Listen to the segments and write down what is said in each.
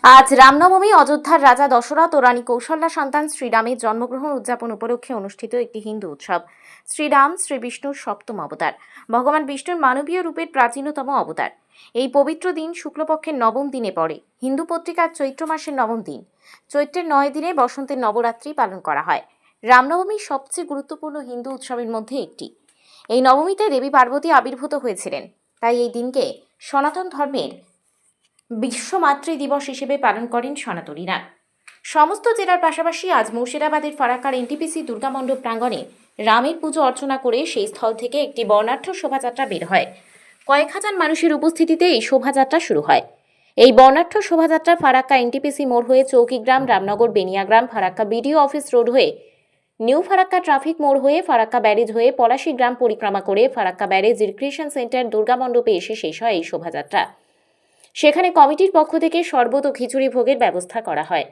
আজ রামনবমী অযোধ্যার রাজা দশরথ ও রানী কৌশল্যা সন্তান শ্রীরামের জন্মগ্রহণ উদযাপন উপলক্ষে অনুষ্ঠিত একটি হিন্দু উৎসব। শ্রীরাম শ্রী বিষ্ণুর সপ্তম অবতার, ভগবান বিষ্ণুর মানবীয় রূপের প্রাচীনতম অবতার। এই পবিত্র দিন শুক্লপক্ষের নবম দিনে পড়ে। হিন্দু পত্রিকার চৈত্র মাসের নবম দিন। চৈত্রের 9 দিনে বসন্তের নবরাত্রি পালন করা হয়। রামনবমী সবচেয়ে গুরুত্বপূর্ণ হিন্দু উৎসবের মধ্যে একটি। এই নবমীতে দেবী পার্বতী আবির্ভূত হয়েছিলেন, তাই এই দিনকে সনাতন ধর্মের বিশ্ব মাতৃ দিবস হিসেবে পালন করেন সনাতনীরা। সমস্ত জেলার পাশাপাশি আজ মুর্শিদাবাদের ফারাক্কার এনটিপিসি দুর্গামণ্ডপ প্রাঙ্গণে রামের পুজো অর্চনা করে সেই স্থল থেকে একটি বর্ণাঢ্য শোভাযাত্রা বের হয়। কয়েক হাজার মানুষের উপস্থিতিতে এই শোভাযাত্রা শুরু হয়। এই বর্ণাঢ্য শোভাযাত্রা ফারাক্কা এনটিপিসি মোড় হয়ে Chowkigram, Ramnagar, Beniagram, Farakka BDO office road হয়ে নিউ ফারাক্কা ট্রাফিক মোড় হয়ে ফারাক্কা ব্যারেজ হয়ে পলাশী গ্রাম পরিক্রমা করে ফারাক্কা ব্যারেজ রিক্রিয়েশন সেন্টার দুর্গামণ্ডপে এসে শেষ হয় এই শোভাযাত্রা। সেখানে কমিটির পক্ষ থেকে শরবত ও খিচুড়ি ভোগের ব্যবস্থা করা হয়।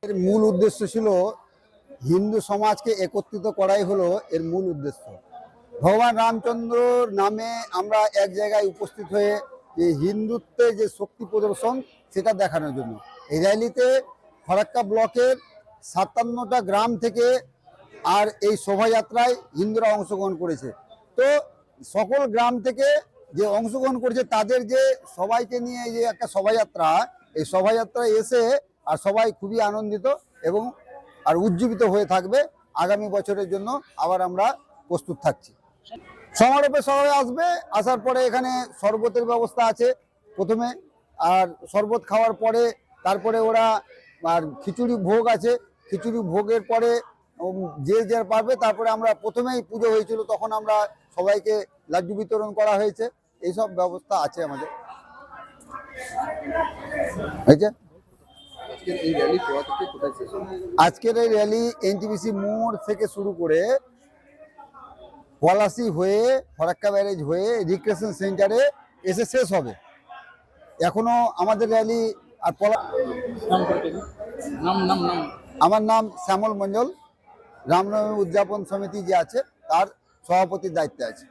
এর মূল উদ্দেশ্য ছিল হিন্দু সমাজকে একত্রিত করাই হলো এর মূল উদ্দেশ্য। ভগবান রামচন্দ্রর নামে আমরা এক জায়গায় উপস্থিত হয়ে যে হিন্দুত্বের যে শক্তি প্রদর্শন সেটা দেখানোর জন্য এই র্যালিতে ফারাক্কা ব্লকের 57টা গ্রাম থেকে আর এই শোভাযাত্রায় হিন্দুরা অংশগ্রহণ করেছে। তো সকল গ্রাম থেকে যে অংশগ্রহণ করেছে তাদের যে সবাইকে নিয়ে যে একটা শোভাযাত্রা, এই শোভাযাত্রায় এসে আর সবাই খুবই আনন্দিত এবং আর উজ্জীবিত হয়ে থাকবে। আগামী বছরের জন্য আবার আমরা প্রস্তুত থাকছি। সমারোহে সবাই আসবে, আসার পরে এখানে শরবতের ব্যবস্থা আছে প্রথমে, আর শরবত খাওয়ার পরে তারপরে ওরা আর খিচুড়ি ভোগ আছে। খিচুড়ি ভোগের পরে যে যার পারবে, তারপরে আমরা প্রথমেই পুজো হয়েছিল তখন আমরা সবাইকে লাড্ডু বিতরণ করা হয়েছে। এইসব ব্যবস্থা আছে আমাদের। হয়েছে আজকের এই র্যালি এনটিপিসি মোড় থেকে শুরু করে পলাশী হয়ে ফারাক্কা ব্যারেজ হয়ে রিক্রিয়েশন সেন্টারে এসে শেষ হবে। এখনো আমাদের র্যালি আর আমার নাম শ্যামল মণ্ডল, রামনবমী উদযাপন সমিতি যে আছে তার সভাপতির দায়িত্বে আছে।